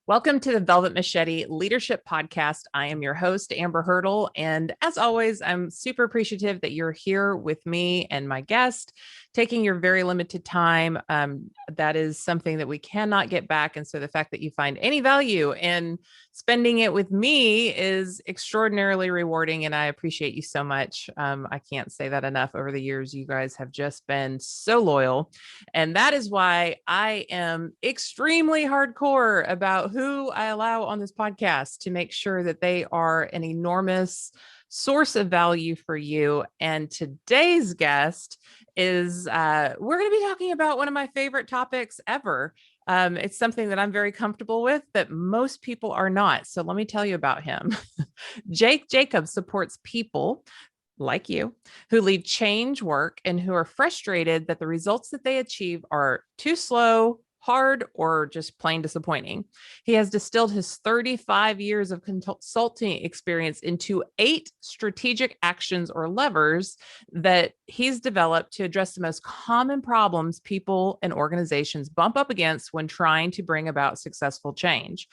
Welcome to the Velvet Machete Leadership Podcast. I am your host, Amber Hurdle. And as always, I'm super appreciative that you're here with me and my guest, taking your very limited time. That is something that we cannot get back. And so the fact that you find any value in spending it with me is extraordinarily rewarding. And I appreciate you so much. I can't say that enough. Over the years, you guys have just been so loyal. And that is why I am extremely hardcore about who I allow on this podcast to make sure that they are an enormous source of value for you. And today's guest is, we're going to be talking about one of my favorite topics ever. It's something that I'm very comfortable with, but most people are not. So let me tell you about him. Jake Jacobs supports people like you who lead change work and who are frustrated that the results that they achieve are too slow, hard, or just plain disappointing. He has distilled his 35 years of consulting experience into 8 strategic actions or levers that he's developed to address the most common problems people and organizations bump up against when trying to bring about successful change.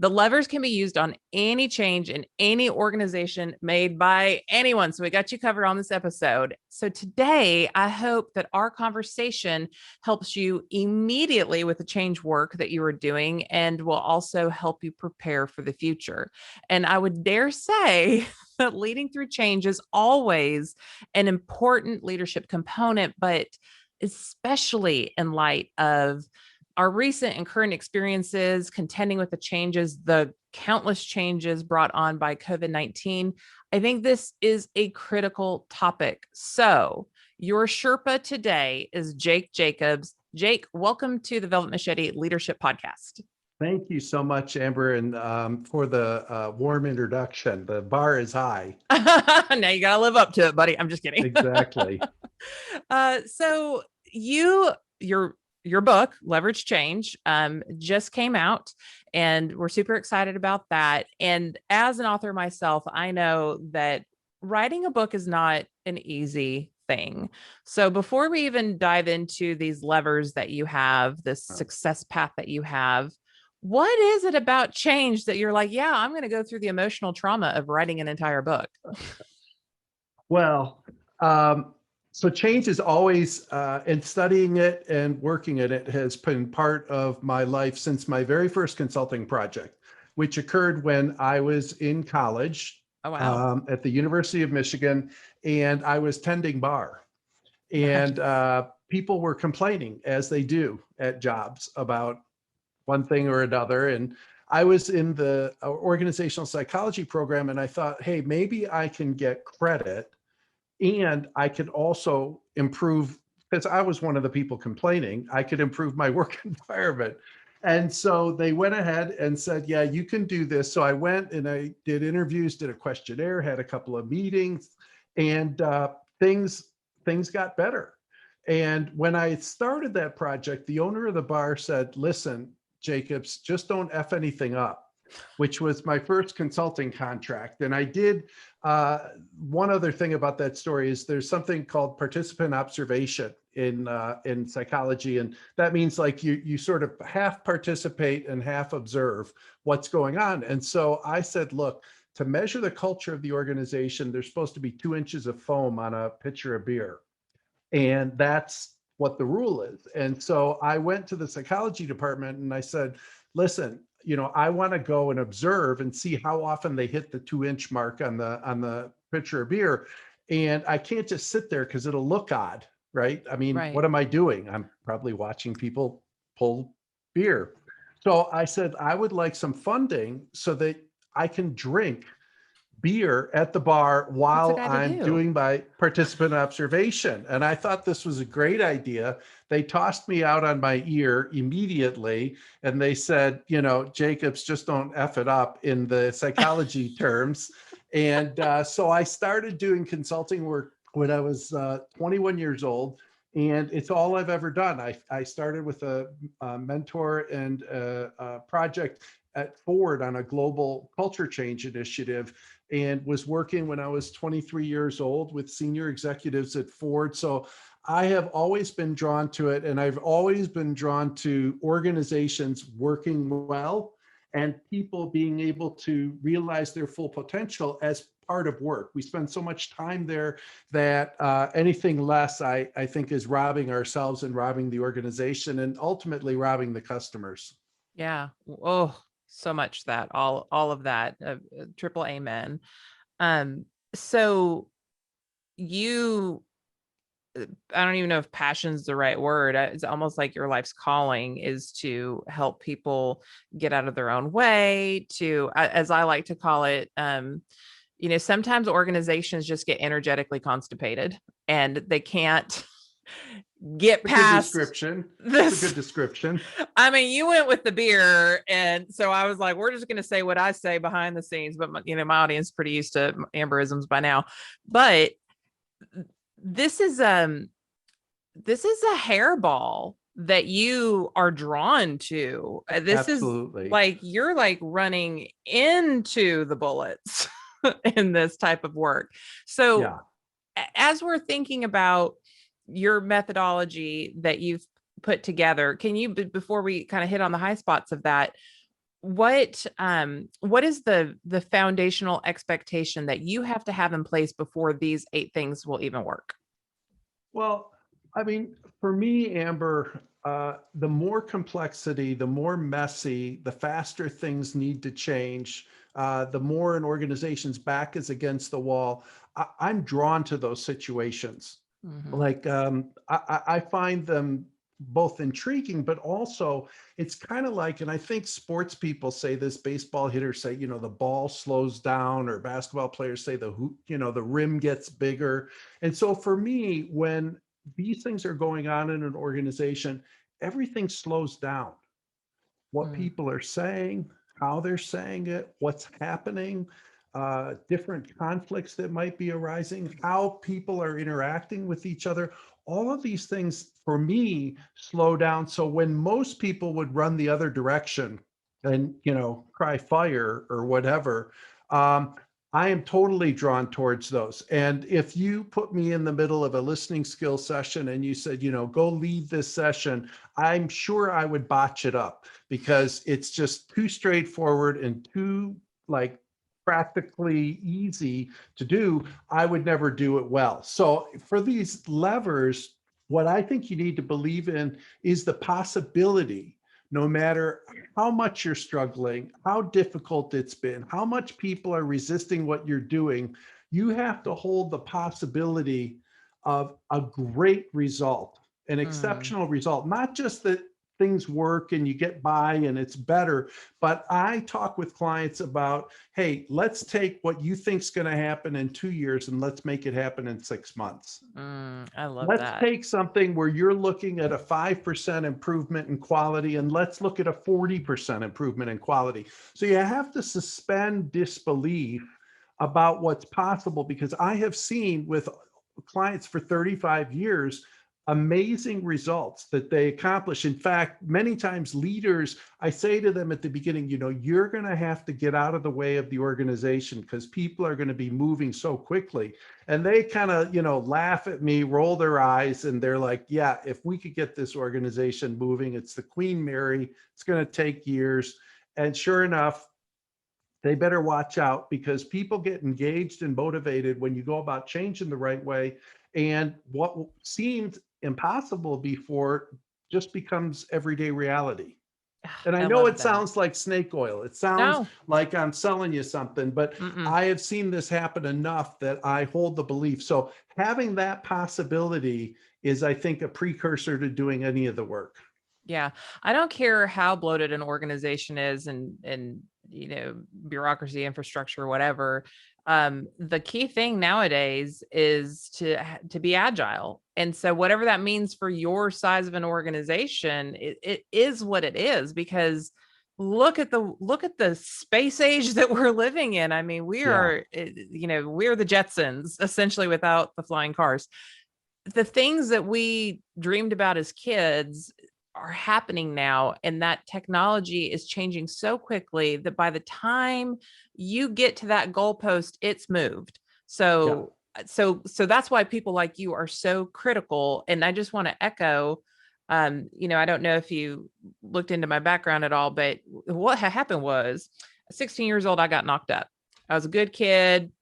The levers can be used on any change in any organization made by anyone. So we got you covered on this episode. So today, I hope that our conversation helps you immediately with the change work that you are doing and will also help you prepare for the future. And I would dare say that leading through change is always an important leadership component, but especially in light of our recent and current experiences, contending with the countless changes brought on by COVID-19, I think this is a critical topic. So your Sherpa today is Jake Jacobs. Jake, welcome to the Velvet Machete Leadership Podcast. Thank you so much, Amber, and for the warm introduction. The bar is high. Now you got to live up to it, buddy. I'm just kidding. Exactly. So your book, Leverage Change, just came out, and we're super excited about that. And as an author myself, I know that writing a book is not an easy thing. So before we even dive into these levers that you have, this success path that you have, what is it about change that you're like, yeah, I'm going to go through the emotional trauma of writing an entire book? Well, so change is always, and studying it and working at it has been part of my life since my very first consulting project, which occurred when I was in college. Oh, wow. At the University of Michigan, and I was tending bar. And people were complaining, as they do at jobs, about one thing or another. And I was in the organizational psychology program, and I thought, hey, maybe I can get credit and I could also improve, because I was one of the people complaining, I could improve my work environment. And so they went ahead and said, yeah, you can do this. So I went and I did interviews, did a questionnaire, had a couple of meetings, and things got better. And when I started that project, the owner of the bar said, listen, Jacobs, just don't F anything up, which was my first consulting contract. And I did, one other thing about that story is there's something called participant observation in psychology. And that means like you sort of half participate and half observe what's going on. And so I said, look, to measure the culture of the organization, there's supposed to be 2 inches of foam on a pitcher of beer. And that's what the rule is. And so I went to the psychology department and I said, listen, I want to go and observe and see how often they hit the 2-inch mark on the pitcher of beer. And I can't just sit there because it'll look odd, right? I mean, Right. What am I doing? I'm probably watching people pull beer. So I said, I would like some funding so that I can drink beer at the bar while I'm doing my participant observation. And I thought this was a great idea. They tossed me out on my ear immediately. And they said, Jacobs, just don't F it up in the psychology terms. And so I started doing consulting work when I was 21 years old. And it's all I've ever done. I started with a mentor and a project at Ford on a global culture change initiative, and was working when I was 23 years old with senior executives at Ford. So I have always been drawn to it, and I've always been drawn to organizations working well and people being able to realize their full potential as part of work. We spend so much time there that anything less, I think, is robbing ourselves and robbing the organization and ultimately robbing the customers. Yeah. Oh, so much that all of that. Triple amen. So you, I don't even know if passion's the right word. It's almost like your life's calling is to help people get out of their own way, to, as I like to call it, sometimes organizations just get energetically constipated and they can't get past description. this. It's a good description. I mean, you went with the beer, and so I was like, we're just going to say what I say behind the scenes, but my audience is pretty used to Amberisms by now. But this is a hairball that you are drawn to. This Absolutely. is like, you're like running into the bullets in this type of work. So yeah. As we're thinking about your methodology that you've put together, can you, before we kind of hit on the high spots of that, what is the foundational expectation that you have to have in place before these 8 things will even work? Well, I mean, for me, Amber, the more complexity, the more messy, the faster things need to change, the more an organization's back is against the wall. I'm drawn to those situations. Mm-hmm. Like, I find them both intriguing, but also it's kind of like, and I think sports people say this, baseball hitters say, the ball slows down, or basketball players say the hoop, the rim gets bigger. And so for me, when these things are going on in an organization, everything slows down. What people are saying, how they're saying it, what's happening, different conflicts that might be arising, how people are interacting with each other. All of these things, for me, slow down. So when most people would run the other direction and, cry fire or whatever, I am totally drawn towards those. And if you put me in the middle of a listening skill session and you said, go lead this session, I'm sure I would botch it up because it's just too straightforward and too practically easy to do. I would never do it well. So for these levers, what I think you need to believe in is the possibility, no matter how much you're struggling, how difficult it's been, how much people are resisting what you're doing, you have to hold the possibility of a great result, an exceptional result, not just that things work and you get by and it's better. But I talk with clients about, hey, let's take what you think is going to happen in 2 years and let's make it happen in 6 months. I love let's that. take something where you're looking at a 5% improvement in quality and let's look at a 40% improvement in quality. So you have to suspend disbelief about what's possible, because I have seen with clients for 35 years, amazing results that they accomplish. In fact, many times leaders, I say to them at the beginning, you're going to have to get out of the way of the organization because people are going to be moving so quickly. And they kind of, laugh at me, roll their eyes, and they're like, yeah, if we could get this organization moving, it's the Queen Mary, it's going to take years. And sure enough, they better watch out, because people get engaged and motivated when you go about change in the right way. And what seemed impossible before just becomes everyday reality. And I know it sounds like snake oil. It sounds like I'm selling you something, but I have seen this happen enough that I hold the belief. So having that possibility is, I think, a precursor to doing any of the work. Yeah. I don't care how bloated an organization is and bureaucracy, infrastructure, whatever. The key thing nowadays is to be agile. And so whatever that means for your size of an organization, it is what it is, because look at the space age that we're living in. I mean, we're the Jetsons essentially without the flying cars. The things that we dreamed about as kids are happening now, and that technology is changing so quickly that by the time you get to that goalpost, it's moved. So that's why people like you are so critical. And I just want to echo, I don't know if you looked into my background at all, but what happened was at 16 years old, I got knocked up. I was a good kid,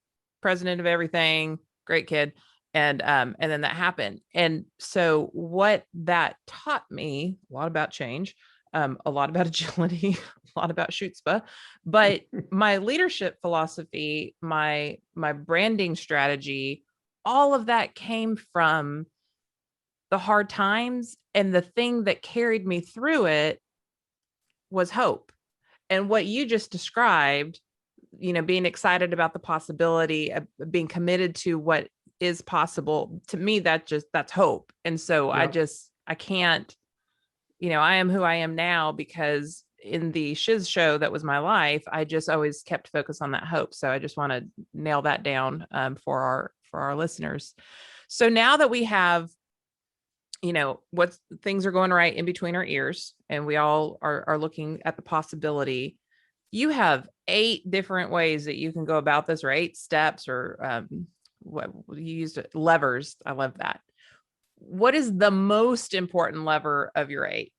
president of everything, great kid. And then that happened. And so what that taught me, a lot about change, a lot about agility, a lot about chutzpah, but my leadership philosophy, my branding strategy, all of that came from the hard times. And the thing that carried me through it was hope. And what you just described, being excited about the possibility of being committed to what is possible, to me, that's hope. And so Yep. I can't, I am who I am now because in the shiz show that was my life, I just always kept focused on that hope. So I just want to nail that down for our listeners. So now that we have, what things are going right in between our ears, and we all are looking at the possibility, you have 8 different ways that you can go about this, or 8 steps, or what you used, levers. I love that. What is the most important lever of your 8?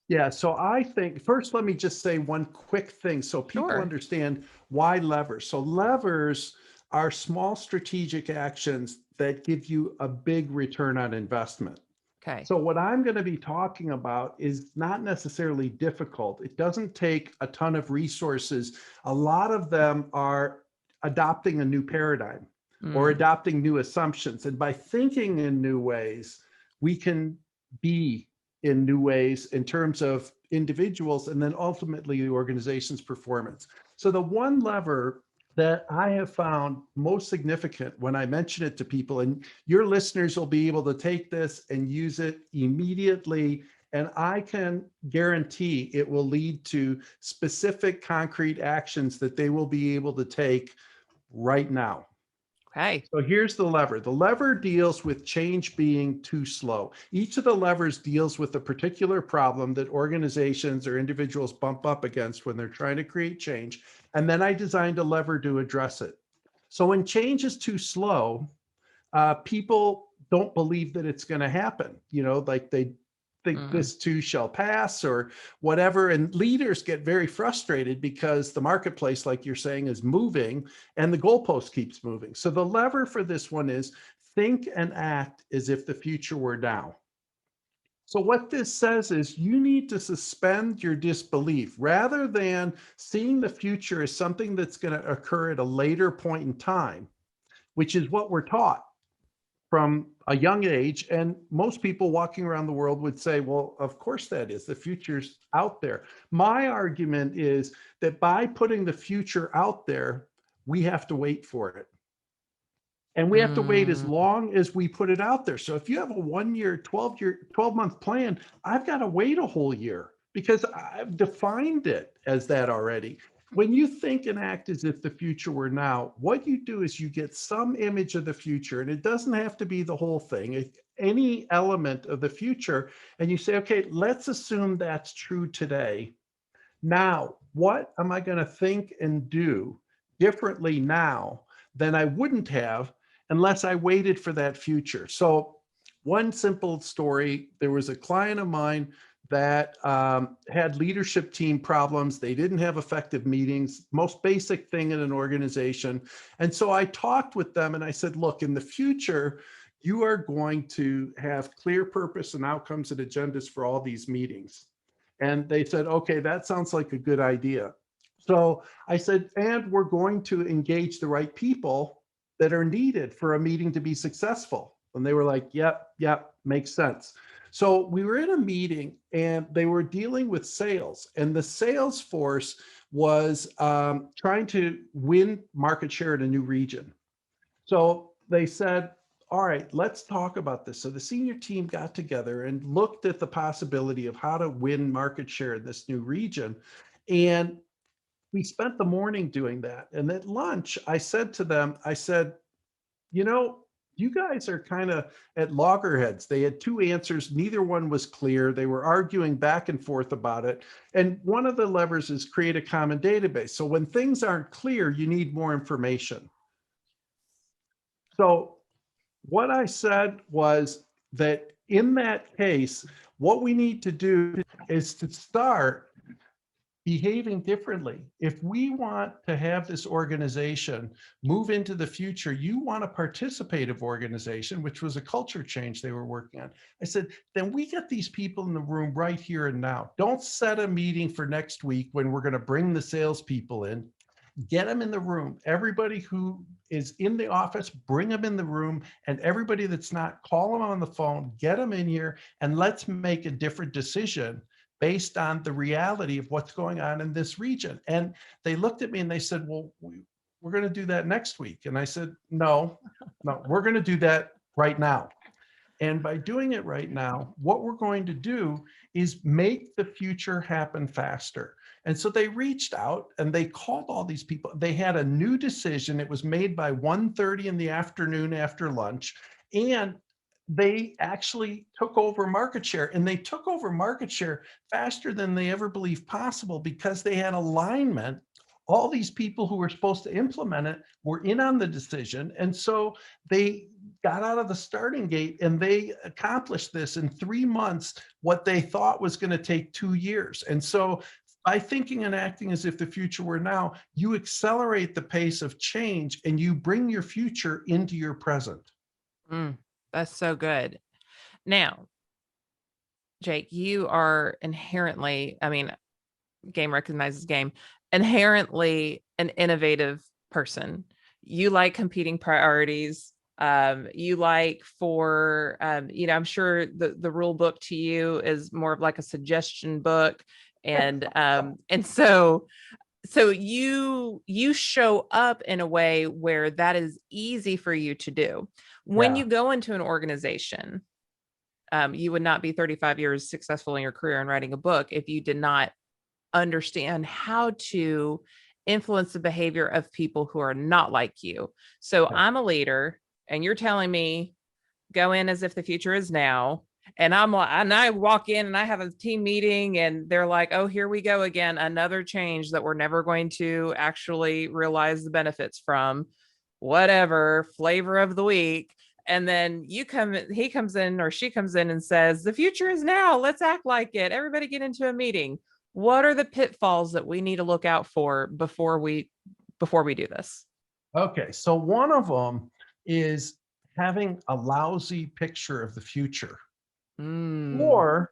Yeah, so I think first, let me just say one quick thing so people Sure. understand why levers. So levers are small strategic actions that give you a big return on investment. Okay. So what I'm going to be talking about is not necessarily difficult. It doesn't take a ton of resources. A lot of them are adopting a new paradigm or adopting new assumptions. And by thinking in new ways, we can be in new ways in terms of individuals and then ultimately the organization's performance. So the one lever that I have found most significant when I mention it to people, and your listeners will be able to take this and use it immediately, and I can guarantee it will lead to specific concrete actions that they will be able to take right now. Okay. So here's the lever. The lever deals with change being too slow. Each of the levers deals with a particular problem that organizations or individuals bump up against when they're trying to create change. And then I designed a lever to address it. So when change is too slow, people don't believe that it's going to happen. Like they think this too shall pass or whatever. And leaders get very frustrated because the marketplace, like you're saying, is moving and the goalpost keeps moving. So the lever for this one is think and act as if the future were now. So what this says is you need to suspend your disbelief rather than seeing the future as something that's going to occur at a later point in time, which is what we're taught from a young age. And most people walking around the world would say, well, of course that is. The future's out there. My argument is that by putting the future out there, we have to wait for it. And we have to wait as long as we put it out there. So if you have a 1-year, 12-month plan, I've got to wait a whole year because I've defined it as that already. When you think and act as if the future were now, what you do is you get some image of the future, and it doesn't have to be the whole thing, any element of the future, and you say, okay, let's assume that's true today. Now, what am I going to think and do differently now than I wouldn't have unless I waited for that future? So one simple story, there was a client of mine that had leadership team problems. They didn't have effective meetings, most basic thing in an organization. And so I talked with them and I said, look, in the future, you are going to have clear purpose and outcomes and agendas for all these meetings. And they said, okay, that sounds like a good idea. So I said, and we're going to engage the right people that are needed for a meeting to be successful. And they were like, yep, makes sense. So we were in a meeting and they were dealing with sales, and the sales force was trying to win market share in a new region. So they said, all right, let's talk about this. So the senior team got together and looked at the possibility of how to win market share in this new region. And we spent the morning doing that. And at lunch, I said to them, you guys are kind of at loggerheads. They had 2 answers. Neither one was clear. They were arguing back and forth about it. And one of the levers is create a common database. So when things aren't clear, you need more information. So what I said was that in that case, what we need to do is to start behaving differently. If we want to have this organization move into the future, you want a participative organization, which was a culture change they were working on. I said, then we get these people in the room right here and now. Don't set a meeting for next week when we're going to bring the salespeople in. Get them in the room. Everybody who is in the office, bring them in the room, and everybody that's not, call them on the phone, get them in here, and let's make a different decision based on the reality of what's going on in this region. And they looked at me and they said, well, we're going to do that next week. And I said, no, we're going to do that right now. And by doing it right now, what we're going to do is make the future happen faster. And so they reached out and they called all these people. They had a new decision. It was made by 1:30 in the afternoon after lunch. And they actually took over market share, and they took over market share faster than they ever believed possible because they had alignment. All these people who were supposed to implement it were in on the decision. And so they got out of the starting gate and they accomplished this in 3 months, what they thought was going to take 2 years. And so by thinking and acting as if the future were now, you accelerate the pace of change and you bring your future into your present. That's so good. Now, Jake, you are inherently, game recognizes game, inherently an innovative person. You like competing priorities. You like for, I'm sure the rule book to you is more of like a suggestion book. And so you show up in a way where that is easy for you to do. When you go into an organization, you would not be 35 years successful in your career and writing a book if you did not understand how to influence the behavior of people who are not like you. So I'm a leader and you're telling me go in as if the future is now. And I walk in and I have a team meeting and they're like, oh, here we go again. Another change that we're never going to actually realize the benefits from, whatever flavor of the week. And then he comes in or she comes in and says, the future is now. Let's act like it. Everybody get into a meeting. What are the pitfalls that we need to look out for before we do this? Okay. So one of them is having a lousy picture of the future. Or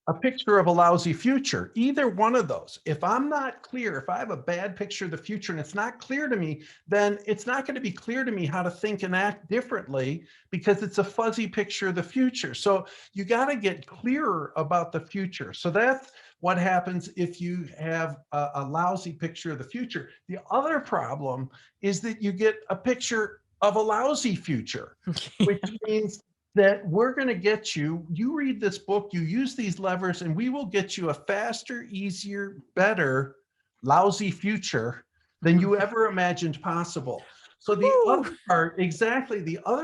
a picture of a lousy future. Either one of those. If I'm not clear, if I have a bad picture of the future and it's not clear to me, then it's not going to be clear to me how to think and act differently because it's a fuzzy picture of the future. So you got to get clearer about the future. So that's what happens if you have a lousy picture of the future. The other problem is that you get a picture of a lousy future, which means that we're going to get you read this book, you use these levers, and we will get you a faster, easier, better, lousy future than you ever imagined possible. So the other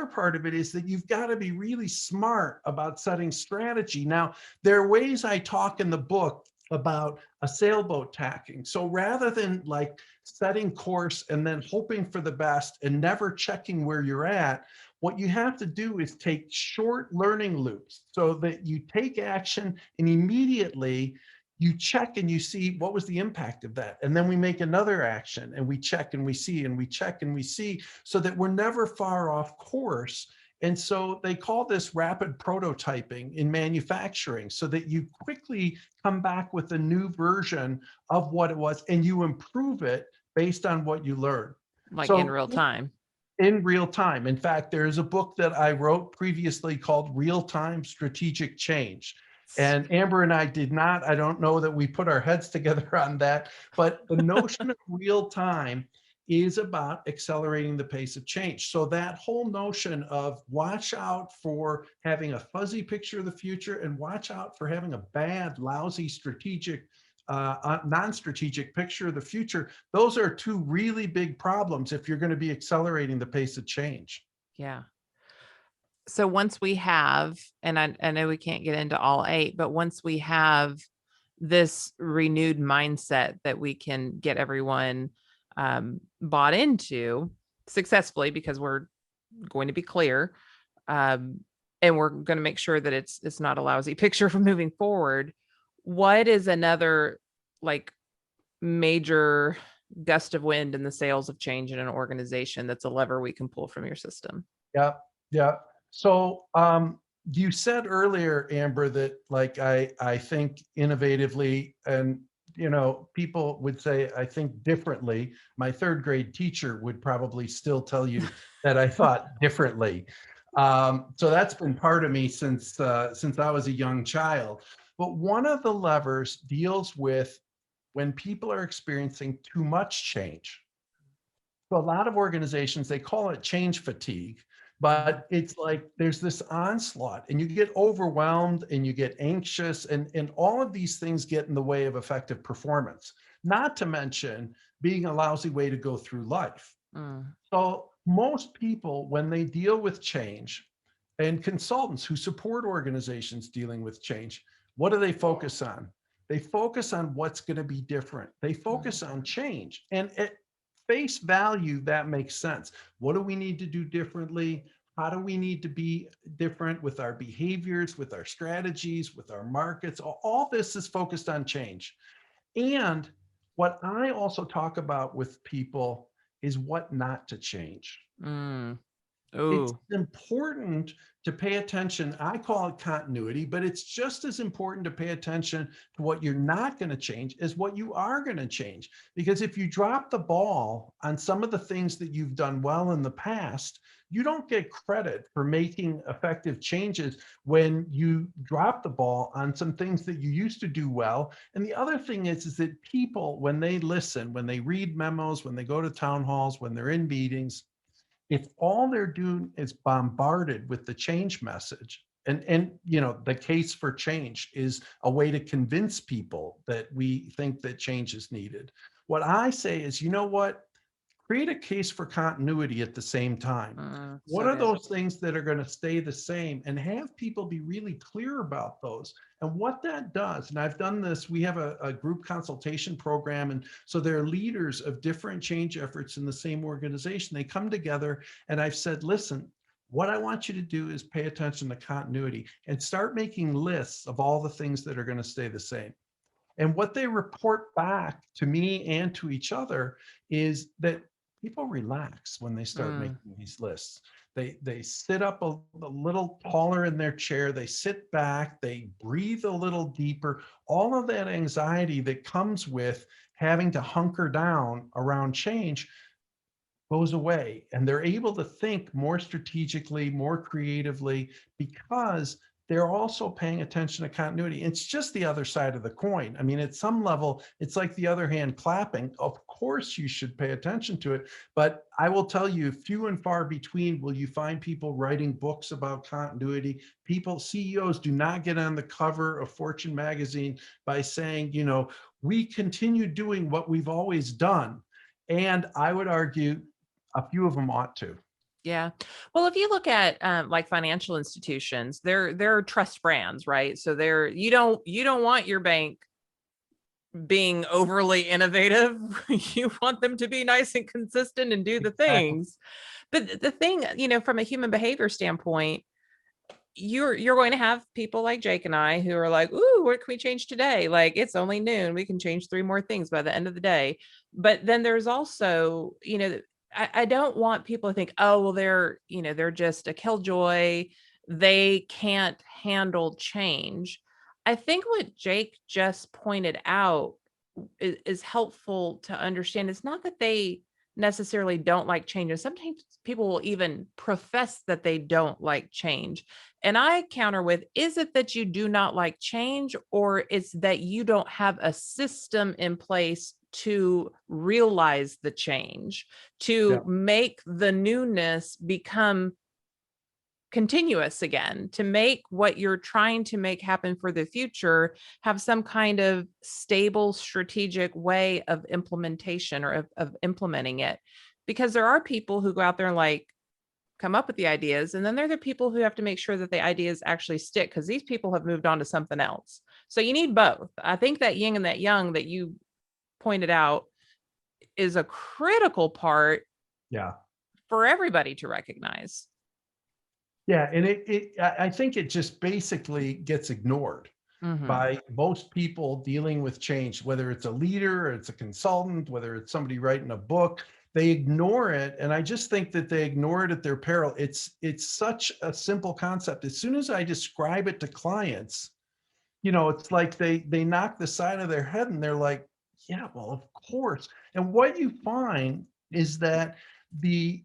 part of it is that you've got to be really smart about setting strategy. Now, there are ways I talk in the book about a sailboat tacking. So rather than like setting course and then hoping for the best and never checking where you're at, what you have to do is take short learning loops so that you take action and immediately you check and you see what was the impact of that. And then we make another action and we check and we see and we check and we see so that we're never far off course. And so they call this rapid prototyping in manufacturing so that you quickly come back with a new version of what it was and you improve it based on what you learn. Like in real time. In real time. In fact, there is a book that I wrote previously called Real-Time Strategic Change. And Amber and I don't know that we put our heads together on that, but the notion of real time is about accelerating the pace of change. So that whole notion of watch out for having a fuzzy picture of the future and watch out for having a bad, lousy, strategic non-strategic picture of the future. Those are two really big problems if you're going to be accelerating the pace of change. Yeah. So once we have, and I know we can't get into all 8, but once we have this renewed mindset that we can get everyone bought into successfully, because we're going to be clear, and we're going to make sure that it's not a lousy picture for moving forward. What is another like major gust of wind in the sails of change in an organization that's a lever we can pull from your system? Yeah. Yeah. So you said earlier, Amber, that like I think innovatively, and people would say I think differently. My third grade teacher would probably still tell you that I thought differently. So that's been part of me since I was a young child. But one of the levers deals with when people are experiencing too much change. So a lot of organizations, they call it change fatigue, but it's like there's this onslaught and you get overwhelmed and you get anxious, and all of these things get in the way of effective performance, not to mention being a lousy way to go through life. So most people, when they deal with change, and consultants who support organizations dealing with change, what do they focus on? They focus on what's going to be different. They focus on change. And at face value, that makes sense. What do we need to do differently? How do we need to be different with our behaviors, with our strategies, with our markets? All this is focused on change. And what I also talk about with people is what not to change. It's important to pay attention. I call it continuity, but it's just as important to pay attention to what you're not going to change as what you are going to change. Because if you drop the ball on some of the things that you've done well in the past, you don't get credit for making effective changes when you drop the ball on some things that you used to do well. And the other thing is that people, when they listen, when they read memos, when they go to town halls, when they're in meetings, if all they're doing is bombarded with the change message, and the case for change is a way to convince people that we think that change is needed. What I say is, you know what? Create a case for continuity at the same time. What are those things that are going to stay the same, and have people be really clear about those? And what that does, and I've done this, we have a group consultation program. And so there are leaders of different change efforts in the same organization. They come together and I've said, listen, what I want you to do is pay attention to continuity and start making lists of all the things that are going to stay the same. And what they report back to me and to each other is that people relax when they start making these lists. They sit up a little taller in their chair, they sit back, they breathe a little deeper. All of that anxiety that comes with having to hunker down around change goes away, and they're able to think more strategically, more creatively, because they're also paying attention to continuity. It's just the other side of the coin. I mean, at some level, it's like the other hand clapping. Of course, you should pay attention to it. But I will tell you, few and far between will you find people writing books about continuity. CEOs do not get on the cover of Fortune magazine by saying, we continue doing what we've always done. And I would argue a few of them ought to. Yeah. Well, if you look at like financial institutions, they're trust brands, right? So you don't want your bank being overly innovative. You want them to be nice and consistent and do the things. But the thing, from a human behavior standpoint, you're going to have people like Jake and I who are like, ooh, what can we change today? Like, it's only noon. We can change 3 more things by the end of the day. But then there's also, I don't want people to think, oh, well, they're just a killjoy. They can't handle change. I think what Jake just pointed out is helpful to understand. It's not that they necessarily don't like change. And sometimes people will even profess that they don't like change. And I counter with, is it that you do not like change, or it's that you don't have a system in place to realize the change, to make the newness become continuous again, to make what you're trying to make happen for the future have some kind of stable strategic way of implementation, or of implementing it. Because there are people who go out there and like come up with the ideas, and then they're the people who have to make sure that the ideas actually stick, because these people have moved on to something else. So you need both. I think that yin and that yang that you pointed out is a critical part for everybody to recognize. Yeah, and I think it just basically gets ignored Hmm. by most people dealing with change, whether it's a leader or it's a consultant, whether it's somebody writing a book, they ignore it. And I just think that they ignore it at their peril. It's such a simple concept. As soon as I describe it to clients, it's like they knock the side of their head and they're like, yeah, well, of course. And what you find is that the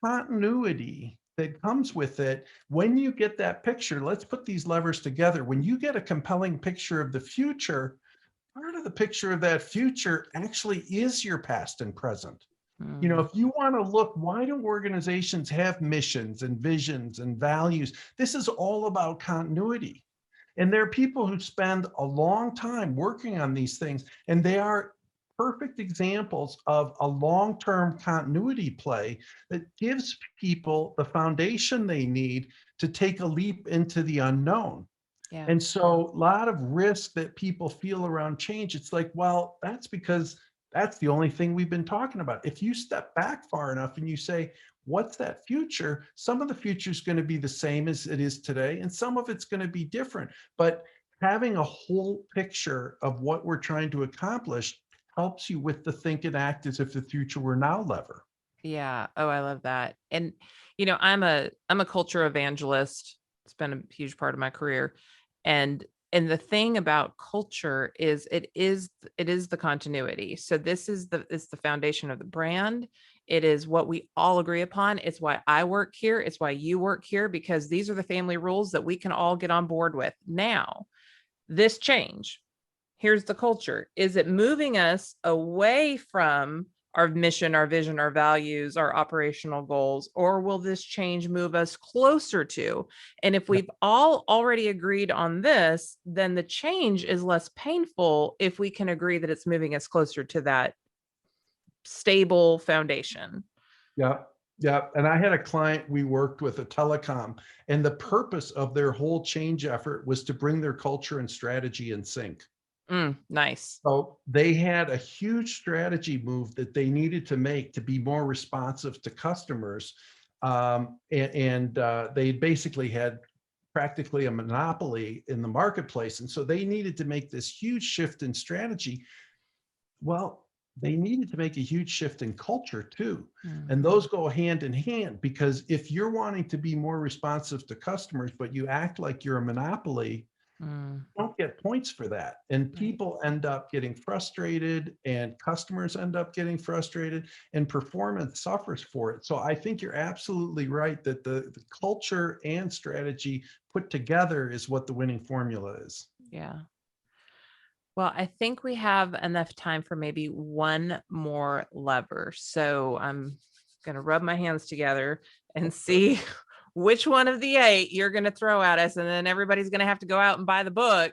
continuity that comes with it, when you get that picture, let's put these levers together. When you get a compelling picture of the future, part of the picture of that future actually is your past and present. Mm. If you want to look, why do organizations have missions and visions and values? This is all about continuity. And there are people who spend a long time working on these things, and they are perfect examples of a long-term continuity play that gives people the foundation they need to take a leap into the unknown. Yeah. And so a lot of risk that people feel around change, it's like, well, that's because that's the only thing we've been talking about. If you step back far enough and you say, what's that future? Some of the future is going to be the same as it is today, and some of it's going to be different. But having a whole picture of what we're trying to accomplish helps you with the think and act as if the future were now lever. Yeah. Oh, I love that. And I'm a culture evangelist. It's been a huge part of my career. And the thing about culture is it is the continuity. So this is the foundation of the brand. It is what we all agree upon. It's why I work here. It's why you work here, because these are the family rules that we can all get on board with. Now, this change, here's the culture. Is it moving us away from our mission, our vision, our values, our operational goals, or will this change move us closer to? And if Yeah. we've all already agreed on this, then the change is less painful if we can agree that it's moving us closer to that stable foundation. Yeah. Yeah. And I had a client we worked with, a telecom, and the purpose of their whole change effort was to bring their culture and strategy in sync. Nice. So they had a huge strategy move that they needed to make to be more responsive to customers. They basically had practically a monopoly in the marketplace. And so they needed to make this huge shift in strategy. Well, they needed to make a huge shift in culture too. And Mhm. those go hand in hand, because if you're wanting to be more responsive to customers, but you act like you're a monopoly, Mm, you don't get points for that. And right. people end up getting frustrated, and customers end up getting frustrated, and performance suffers for it. So I think you're absolutely right that the culture and strategy put together is what the winning formula is. Yeah. Well, I think we have enough time for maybe one more lever. So I'm going to rub my hands together and see which one of the 8 you're going to throw at us. And then everybody's going to have to go out and buy the book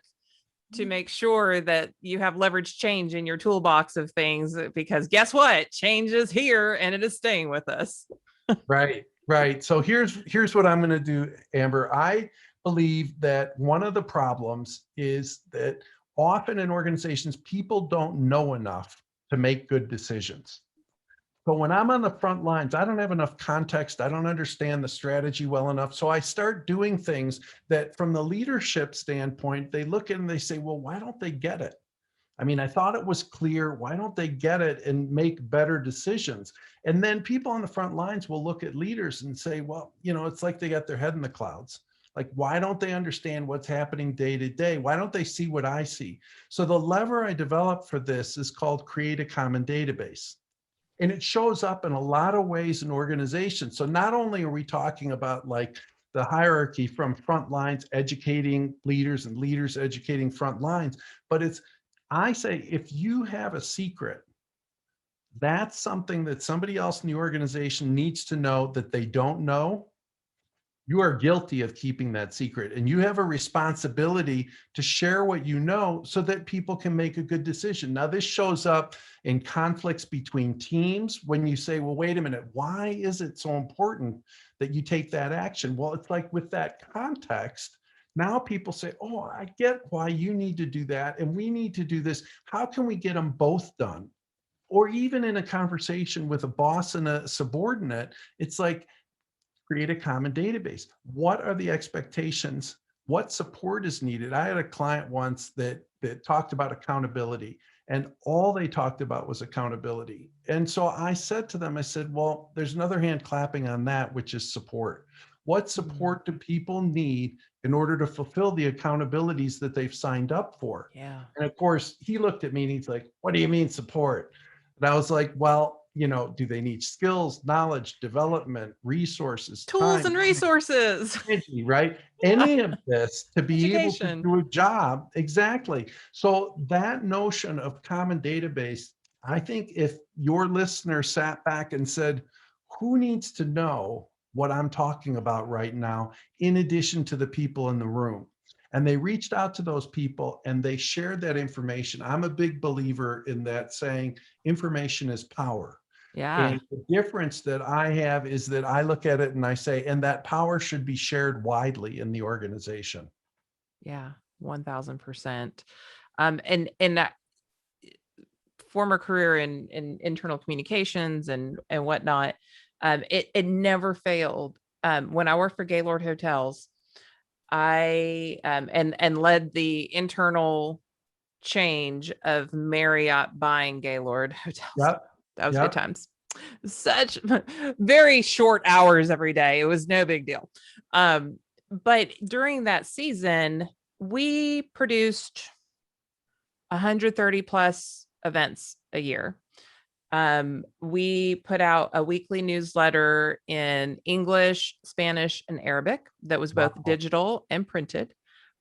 to make sure that you have leverage change in your toolbox of things. Because guess what? Change is here and it is staying with us. Right, right. So here's what I'm going to do, Amber. I believe that one of the problems is that often in organizations, people don't know enough to make good decisions. But when I'm on the front lines, I don't have enough context. I don't understand the strategy well enough. So I start doing things that, from the leadership standpoint, they look at and they say, well, why don't they get it? I mean, I thought it was clear. Why don't they get it and make better decisions? And then people on the front lines will look at leaders and say, well, it's like they got their head in the clouds. Like, why don't they understand what's happening day to day? Why don't they see what I see? So the lever I developed for this is called create a common database. And it shows up in a lot of ways in organizations. So not only are we talking about like the hierarchy from front lines educating leaders and leaders educating front lines, but I say, if you have a secret, that's something that somebody else in the organization needs to know that they don't know. You are guilty of keeping that secret, and you have a responsibility to share what you know so that people can make a good decision. Now, this shows up in conflicts between teams when you say, well, wait a minute, why is it so important that you take that action? Well, it's like, with that context, now people say, oh, I get why you need to do that and we need to do this. How can we get them both done? Or even in a conversation with a boss and a subordinate, it's like, create a common database. What are the expectations? What support is needed? I had a client once that talked about accountability, and all they talked about was accountability. And so I said to them, I said, well, there's another hand clapping on that, which is support. What support do people need in order to fulfill the accountabilities that they've signed up for? Yeah. And of course, he looked at me and he's like, what do you mean support? And I was like, well, do they need skills, knowledge, development, resources, Tools time, and resources, energy, right? Any of this to be able to education. do a job. Exactly. So that notion of common database, I think if your listener sat back and said, who needs to know what I'm talking about right now, in addition to the people in the room? And they reached out to those people and they shared that information. I'm a big believer in that saying, information is power. Yeah. And the difference that I have is that I look at it and I say, and that power should be shared widely in the organization. Yeah. 1000%. And that former career in internal communications and whatnot, it never failed. When I worked for Gaylord Hotels, I and led the internal change of Marriott buying Gaylord Hotels. Yep. That was good times. Such very short hours every day. It was no big deal. But during that season, we produced 130 plus events a year. We put out a weekly newsletter in English, Spanish, and Arabic that was both digital and printed.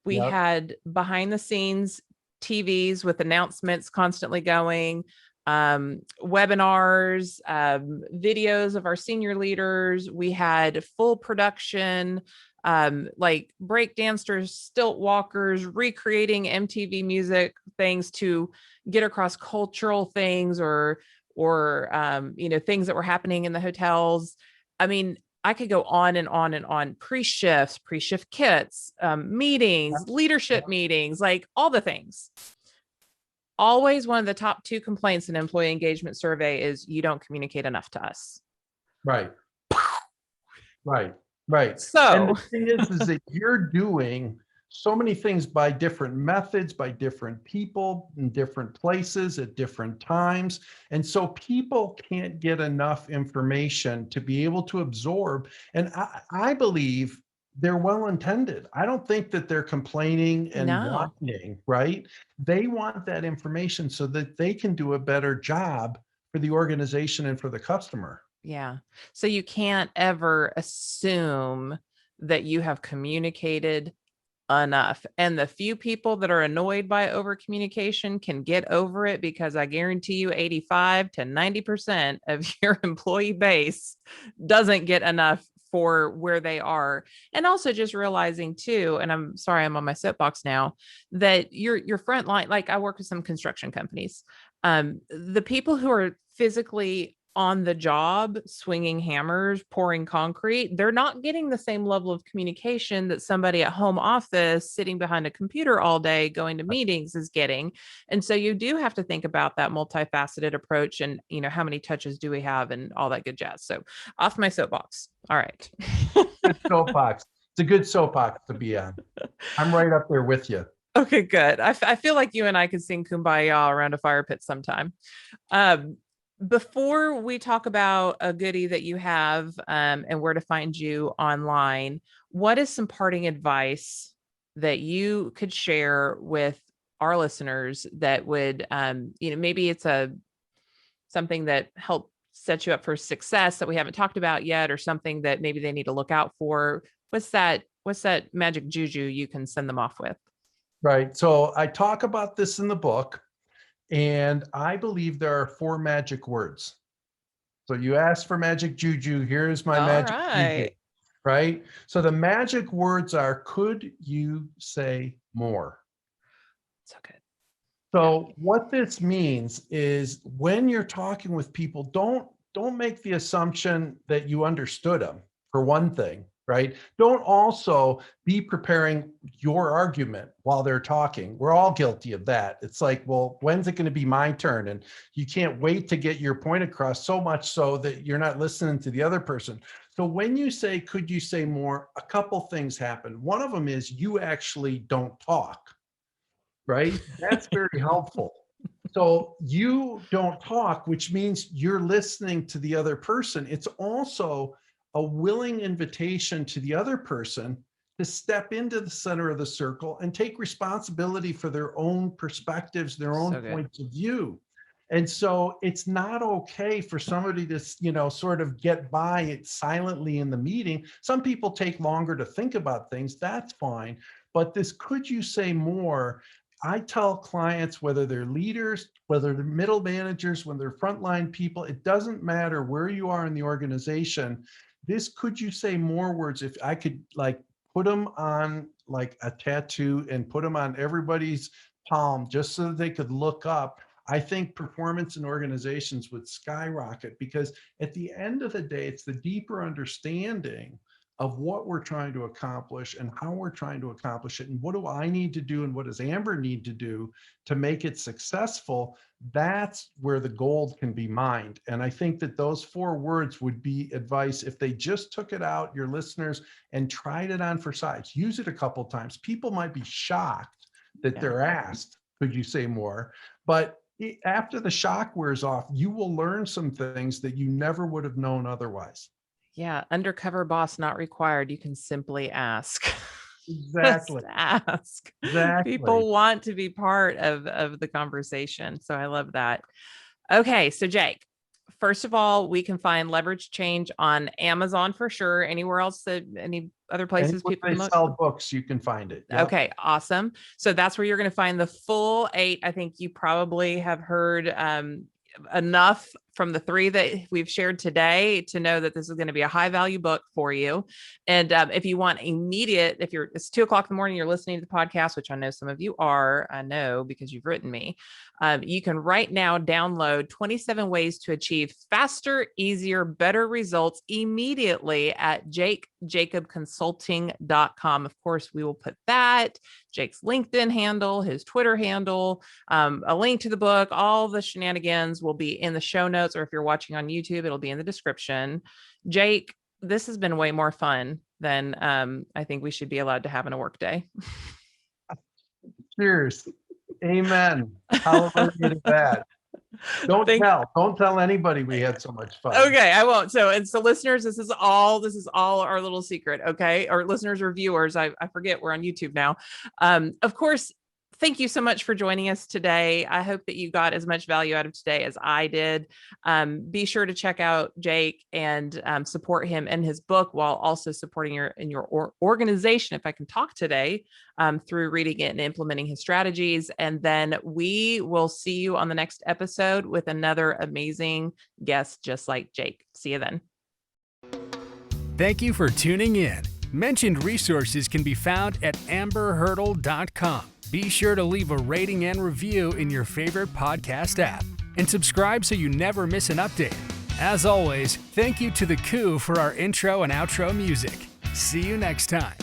We had behind the scenes TVs with announcements constantly going, webinars, videos of our senior leaders. We had full production, like break dancers, stilt walkers, recreating MTV music things to get across cultural things or things that were happening in the hotels. I mean, I could go on and on and on. Pre-shift kits, meetings, leadership meetings, like all the things. Always one of the top 2 complaints in employee engagement survey is you don't communicate enough to us. Right. So, and the thing is that you're doing so many things by different methods, by different people in different places at different times. And so people can't get enough information to be able to absorb. And I believe they're well-intended. I don't think that they're complaining and whining, right? They want that information so that they can do a better job for the organization and for the customer. Yeah. So you can't ever assume that you have communicated enough. And the few people that are annoyed by over communication can get over it, because I guarantee you 85 to 90% of your employee base doesn't get enough for where they are. And also just realizing too, and I'm sorry, I'm on my soapbox now, that your front line, like I work with some construction companies, the people who are physically on the job, swinging hammers, pouring concrete, they're not getting the same level of communication that somebody at home office sitting behind a computer all day going to meetings is getting. And so you do have to think about that multifaceted approach and, how many touches do we have and all that good jazz. So off my soapbox. All right. Good soapbox. It's a good soapbox to be on. I'm right up there with you. Okay, good. I feel like you and I could sing Kumbaya around a fire pit sometime. Before we talk about a goodie that you have and where to find you online, what is some parting advice that you could share with our listeners that would, maybe it's something that helped set you up for success that we haven't talked about yet, or something that maybe they need to look out for? What's that magic juju you can send them off with? Right. So I talk about this in the book. And I believe there are 4 magic words. So you asked for magic juju. Here's my magic juju. Right? So the magic words are, could you say more? So good. So what this means is when you're talking with people, don't make the assumption that you understood them, for one thing. Right? Don't also be preparing your argument while they're talking. We're all guilty of that. It's like, well, when's it going to be my turn? And you can't wait to get your point across, so much so that you're not listening to the other person. So when you say, could you say more, a couple things happen. One of them is you actually don't talk, right? That's very helpful. So you don't talk, which means you're listening to the other person. It's also a willing invitation to the other person to step into the center of the circle and take responsibility for their own perspectives, their own points of view. And so it's not okay for somebody to, sort of get by it silently in the meeting. Some people take longer to think about things. That's fine. But this, could you say more? I tell clients, whether they're leaders, whether they're middle managers, when they're frontline people, it doesn't matter where you are in the organization. This, could you say more words, if I could put them on like a tattoo and put them on everybody's palm just so that they could look up, I think performance in organizations would skyrocket, because at the end of the day, it's the deeper understanding of what we're trying to accomplish and how we're trying to accomplish it. And what do I need to do? And what does Amber need to do to make it successful? That's where the gold can be mined. And I think that those 4 words would be advice. If they just took it out, your listeners, and tried it on for size, use it a couple times. People might be shocked that they're asked, could you say more? But after the shock wears off, you will learn some things that you never would have known otherwise. Yeah. Undercover boss not required. You can simply ask. Exactly. Just ask. Exactly. People want to be part of the conversation. So I love that. Okay. So Jake, first of all, we can find Leverage Change on Amazon for sure. Anywhere else, any other places people sell books, you can find it. Yep. Okay, awesome. So that's where you're going to find the full 8. I think you probably have heard enough from the 3 that we've shared today to know that this is going to be a high value book for you. And if you want immediate, it's 2:00 in the morning, you're listening to the podcast, which I know some of you are, I know because you've written me. You can right now download 27 ways to achieve faster, easier, better results immediately at jakejacobconsulting.com. Of course, we will put that, Jake's LinkedIn handle, his Twitter handle, a link to the book, all the shenanigans will be in the show notes, or if you're watching on YouTube, it'll be in the description. Jake, this has been way more fun than I think we should be allowed to have in a workday. Cheers. Amen. Hallelujah to that. Don't tell anybody we had so much fun. Okay, I won't. So listeners, this is all our little secret. Okay. Or listeners or viewers. I forget we're on YouTube now. Of course, thank you so much for joining us today. I hope that you got as much value out of today as I did. Be sure to check out Jake and support him and his book, while also supporting your organization, if I can talk today, through reading it and implementing his strategies. And then we will see you on the next episode with another amazing guest just like Jake. See you then. Thank you for tuning in. Mentioned resources can be found at amberhurdle.com. Be sure to leave a rating and review in your favorite podcast app, and subscribe so you never miss an update. As always, thank you to The Coup for our intro and outro music. See you next time.